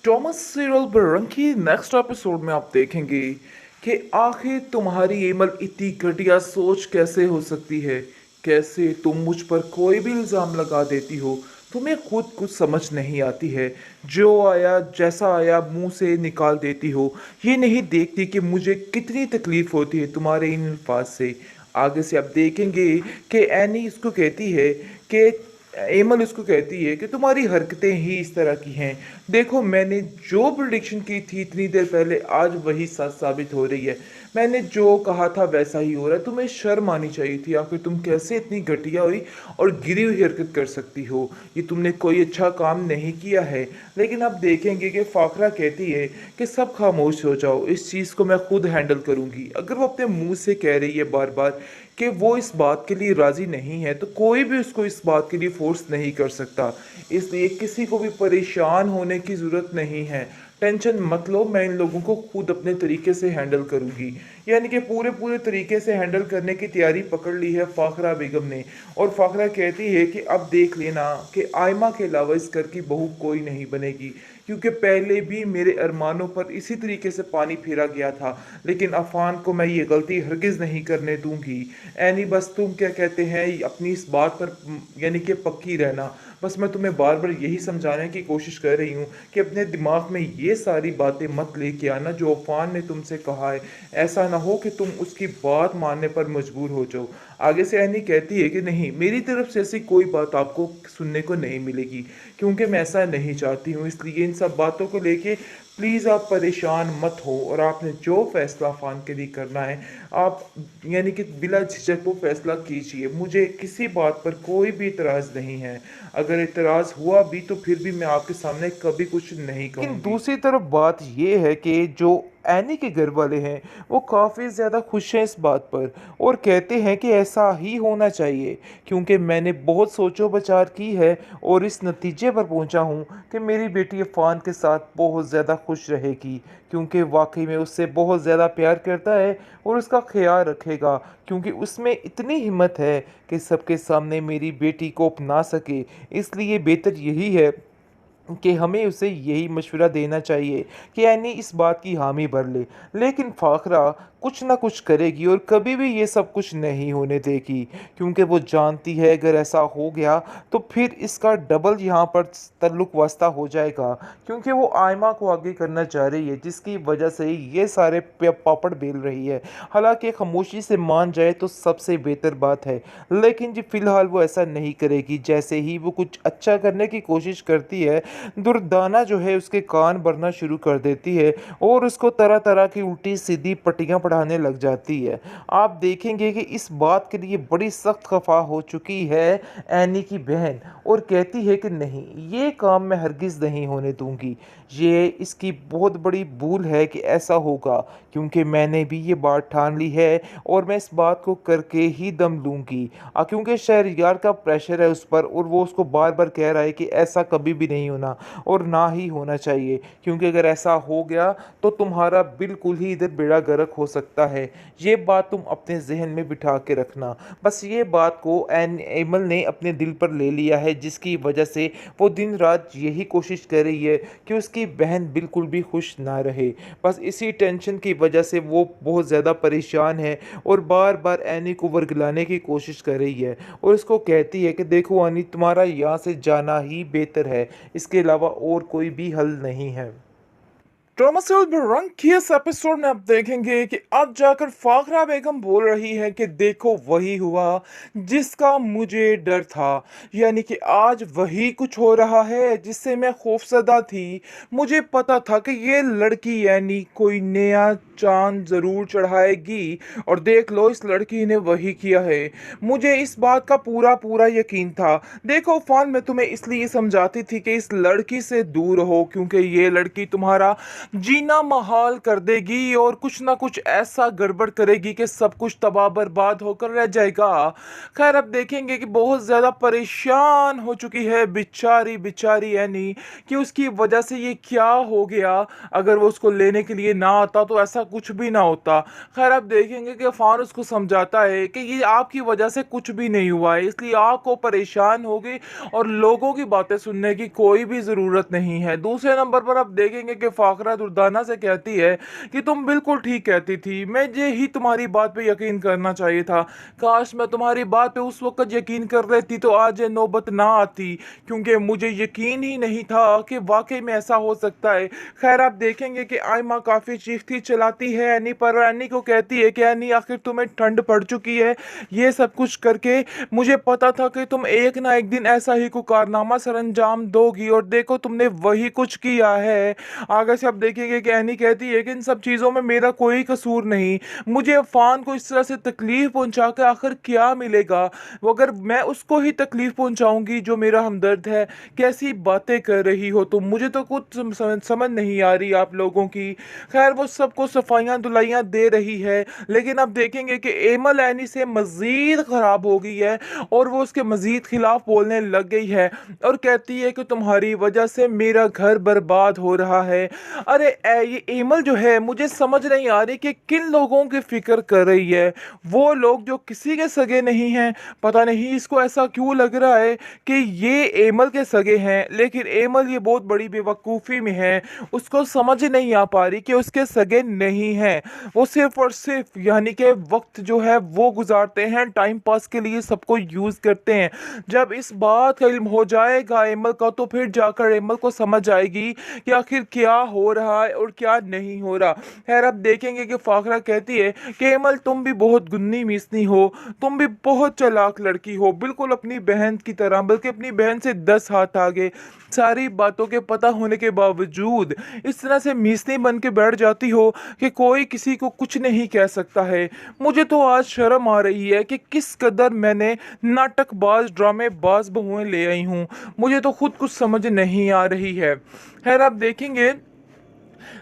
Thomas serial बरंग की next episode में आप देखेंगे कि आखिर तुम्हारी ईमेल इतनी घटिया सोच कैसे हो सकती है। कैसे तुम मुझ पर कोई भी इल्ज़ाम लगा देती हो। तुम्हें खुद कुछ समझ नहीं आती है। जो आया जैसा आया मुंह से निकाल देती हो। ये नहीं देखती कि मुझे कितनी तकलीफ होती है तुम्हारे इन अल्फाज से। आगे से आप देखेंगे कि एनी इसको कहती है कि एमल उसको कहती है कि तुम्हारी हरकतें ही इस तरह की हैं। देखो मैंने जो प्रिडिक्शन की थी इतनी देर पहले आज वही सच साबित हो रही है। मैंने जो कहा था वैसा ही हो रहा है। तुम्हें शर्म आनी चाहिए थी। आखिर तुम कैसे इतनी घटिया हुई और गिरी हुई हरकत कर सकती हो। ये तुमने कोई अच्छा काम नहीं किया है। लेकिन आप देखेंगे कि फाखरा कहती है कि सब खामोश हो जाओ, इस चीज़ को मैं खुद हैंडल करूंगी। अगर वो अपने मुंह से कह रही है बार बार कि वो इस बात के लिए राज़ी नहीं है, तो कोई भी उसको इस बात के लिए फोर्स नहीं कर सकता। इसलिए किसी को भी परेशान होने की ज़रूरत नहीं है। टेंशन मत लो, मैं इन लोगों को खुद अपने तरीके से हैंडल करूंगी। यानी कि पूरे पूरे तरीके से हैंडल करने की तैयारी पकड़ ली है फाखरा बेगम ने। और फाखरा कहती है कि अब देख लेना कि आयमा के अलावा इस घर की बहू कोई नहीं बनेगी। क्योंकि पहले भी मेरे अरमानों पर इसी तरीके से पानी फेरा गया था। लेकिन अफान को मैं ये गलती हरगिज़ नहीं करने दूंगी। एनी बस तुम क्या कहते हैं अपनी इस बात पर यानी कि पक्की रहना। बस मैं तुम्हें बार बार यही समझाने की कोशिश कर रही हूँ कि अपने दिमाग में ये सारी बातें मत लेके आना जो अफान ने तुमसे कहा है। ऐसा ना हो कि तुम उसकी बात मानने पर मजबूर हो जाओ। आगे से एनी कहती है कि नहीं, मेरी तरफ से ऐसी कोई बात आपको सुनने को नहीं मिलेगी। क्योंकि मैं ऐसा नहीं चाहती हूँ। इसलिए इन सब बातों को लेके प्लीज़ आप परेशान मत हो। और आपने जो फैसला फ़ान के लिए करना है आप यानी कि बिला झिझक वो फैसला कीजिए। मुझे किसी बात पर कोई भी इतराज़ नहीं है। अगर इतराज़ हुआ भी तो फिर भी मैं आपके सामने कभी कुछ नहीं कहूँगी। लेकिन दूसरी तरफ बात ये है कि जो एनी के घर वाले हैं वो काफ़ी ज़्यादा खुश हैं इस बात पर। और कहते हैं कि ऐसा ही होना चाहिए। क्योंकि मैंने बहुत सोचो विचार की है और इस नतीजे पर पहुंचा हूं कि मेरी बेटी अफ़ान के साथ बहुत ज़्यादा खुश रहेगी। क्योंकि वाकई में उससे बहुत ज़्यादा प्यार करता है और उसका ख्याल रखेगा। क्योंकि उसमें इतनी हिम्मत है कि सबके सामने मेरी बेटी को अपना सके। इसलिए बेहतर यही है कि हमें उसे यही मशवरा देना चाहिए कि यानी इस बात की हामी भर ले। लेकिन फाखरा कुछ ना कुछ करेगी और कभी भी ये सब कुछ नहीं होने देगी। क्योंकि वो जानती है अगर ऐसा हो गया तो फिर इसका डबल यहाँ पर तल्लुक वास्ता हो जाएगा। क्योंकि वो आयमा को आगे करना चाह रही है जिसकी वजह से ये सारे पापड़ बेल रही है। हालांकि खामोशी से मान जाए तो सबसे बेहतर बात है। लेकिन जी फिलहाल वो ऐसा नहीं करेगी। जैसे ही वो कुछ अच्छा करने की कोशिश करती है दुर्दाना जो है उसके कान भरना शुरू कर देती है और उसको तरह तरह की उल्टी सीधी पट्टियां पढ़ाने लग जाती है। आप देखेंगे कि इस बात के लिए बड़ी सख्त खफा हो चुकी है एनी की बहन। और कहती है कि नहीं, ये काम मैं हरगिज़ नहीं होने दूंगी। ये इसकी बहुत बड़ी भूल है कि ऐसा होगा। क्योंकि मैंने भी ये बात ठान ली है और मैं इस बात को करके ही दम लूंगी। क्योंकि शहरयार का प्रेशर है उस पर और वो उसको बार बार कह रहा है कि ऐसा कभी भी नहीं होना और ना ही होना चाहिए। क्योंकि अगर ऐसा हो गया तो तुम्हारा बिल्कुल ही इधर बेड़ा गर्क हो सकता है। ये बात तुम अपने जहन में बिठा के रखना। बस ये बात को एन एमल ने अपने दिल पर ले लिया है जिसकी वजह से वो दिन रात यही कोशिश कर रही है कि उसकी बहन बिल्कुल भी खुश ना रहे। बस इसी टेंशन की वजह से वो बहुत ज़्यादा परेशान है और बार बार एनी को वर्गलाने की कोशिश कर रही है। और उसको कहती है कि देखो अनी, तुम्हारा यहाँ से जाना ही बेहतर है। इसके अलावा और कोई भी हल नहीं है। ड्रामासेल बरंग की इस एपिसोड में आप देखेंगे कि अब जाकर फाखरा बेगम बोल रही है कि देखो वही हुआ जिसका मुझे डर था। यानी कि आज वही कुछ हो रहा है जिससे मैं खौफजदा थी। मुझे पता था कि ये लड़की यानी कोई नया चांद जरूर चढ़ाएगी। और देख लो इस लड़की ने वही किया है। मुझे इस बात का पूरा पूरा यकीन था। देखो फान, मैं तुम्हें इसलिए समझाती थी कि इस लड़की से दूर रहो क्योंकि ये लड़की तुम्हारा जीना महाल कर देगी और कुछ ना कुछ ऐसा गड़बड़ करेगी कि सब कुछ तबाह बर्बाद होकर रह जाएगा। खैर अब देखेंगे कि बहुत ज़्यादा परेशान हो चुकी है बेचारी बेचारी एनी कि उसकी वजह से ये क्या हो गया। अगर वो उसको लेने के लिए ना आता तो ऐसा कुछ भी ना होता। खैर अब देखेंगे कि अफान उसको समझाता है कि ये आपकी वजह से कुछ भी नहीं हुआ है, इसलिए आपको परेशान होगी और लोगों की बातें सुनने की कोई भी ज़रूरत नहीं है। दूसरे नंबर पर आप देखेंगे कि फाखरा दुर्दाना से कहती है कि तुम बिल्कुल ठीक कहती थी, मुझे ही तुम्हारी बात पे यकीन करना चाहिए था। काश मैं तुम्हारी बात पे उस वक्त यकीन कर लेती तो आज ये नौबत ना आती, क्योंकि मुझे यकीन ही नहीं था कि वाकई में ऐसा हो सकता है। खैर आप देखेंगे कि आयमा काफ़ी चीखती चलाती है एनी पर, एनी को कहती है कि एनी आखिर तुम्हें ठंड पड़ चुकी है, ये सब कुछ करके मुझे पता था कि तुम एक ना एक दिन ऐसा ही कोई कारनामा सरंजाम दोगी और देखो तुमने वही कुछ किया है। आगे से आप देखेंगे कि एनी कहती है कि इन सब चीज़ों में मेरा कोई कसूर नहीं, मुझे अफान को इस तरह से तकलीफ पहुंचा के आखिर क्या मिलेगा। वो अगर मैं उसको ही तकलीफ पहुंचाऊंगी जो मेरा हमदर्द है, कैसी बातें कर रही हो तुम, मुझे तो कुछ समझ नहीं आ रही आप लोगों की। खैर वो सबको सफाइयाँ दुलाइयाँ दे रही है, लेकिन अब देखेंगे कि एमल एनी से मज़ीद ख़राब हो गई है और वो उसके मज़ीद खिलाफ बोलने लग गई है और कहती है कि तुम्हारी वजह से मेरा घर बर्बाद हो रहा है। अरे ये एमल जो है, मुझे समझ नहीं आ रही कि किन लोगों की फ़िक्र कर रही है। वो लोग जो किसी के सगे नहीं हैं, पता नहीं इसको ऐसा क्यों लग रहा है कि ये एमल के सगे हैं, लेकिन एमल ये बहुत बड़ी बेवकूफ़ी में है। उसको समझ नहीं आ पा रही कि उसके सगे नहीं हैं। वो सिर्फ और सिर्फ यानी कि वक्त जो है वो गुजारते हैं, टाइम पास के लिए सबको यूज़ करते हैं। जब इस बात का इल्म हो जाएगा एमल का, तो फिर जाकर एमल को समझ आएगी कि आखिर क्या हो रहा है और क्या नहीं हो रहा। खैर अब देखेंगे कि फाखरा कहती है कि एमल तुम भी बहुत गुन्नी मिसनी हो, तुम भी बहुत चालाक लड़की हो, बिल्कुल अपनी बहन की तरह, बल्कि अपनी बहन से 10 हाथ आगे। सारी बातों के पता होने के बावजूद इस तरह से मीसनी बन के बैठ जाती हो कि कोई किसी को कुछ नहीं कह सकता है। मुझे तो आज शर्म आ रही है कि किस कदर मैंने नाटकबाज ड्रामेबाज बहुएं ले आई हूँ, मुझे तो खुद कुछ समझ नहीं आ रही है। खैर आप देखेंगे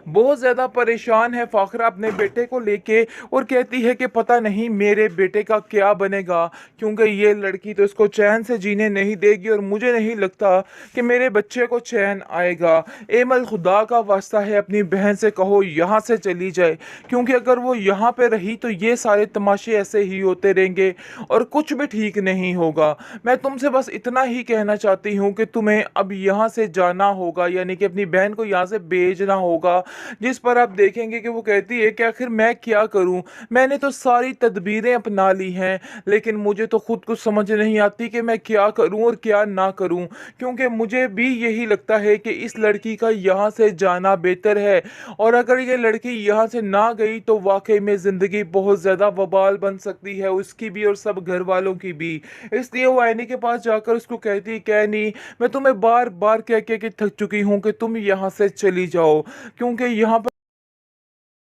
बहुत ज़्यादा परेशान है फाखरा अपने बेटे को लेके और कहती है कि पता नहीं मेरे बेटे का क्या बनेगा, क्योंकि ये लड़की तो इसको चैन से जीने नहीं देगी और मुझे नहीं लगता कि मेरे बच्चे को चैन आएगा। एमल खुदा का वास्ता है अपनी बहन से कहो यहाँ से चली जाए, क्योंकि अगर वो यहाँ पे रही तो ये सारे तमाशे ऐसे ही होते रहेंगे और कुछ भी ठीक नहीं होगा। मैं तुमसे बस इतना ही कहना चाहती हूँ कि तुम्हें अब यहाँ से जाना होगा, यानी कि अपनी बहन को यहाँ से भेजना होगा। जिस पर आप देखेंगे कि वो कहती है कि आखिर मैं क्या करूं, मैंने तो सारी तदबीरें अपना ली हैं, लेकिन मुझे तो खुद कुछ समझ नहीं आती कि मैं क्या करूं और क्या ना करूं, क्योंकि मुझे भी यही लगता है कि इस लड़की का यहाँ से जाना बेहतर है। और अगर ये लड़की यहाँ से ना गई तो वाकई में ज़िंदगी बहुत ज़्यादा वबाल बन सकती है, उसकी भी और सब घर वालों की भी। इसलिए वो एनी के पास जाकर उसको कहती है कि एनी, मैं तुम्हें बार बार कह के थक चुकी हूँ कि तुम यहाँ से चली जाओ, क्योंकि यहाँ पर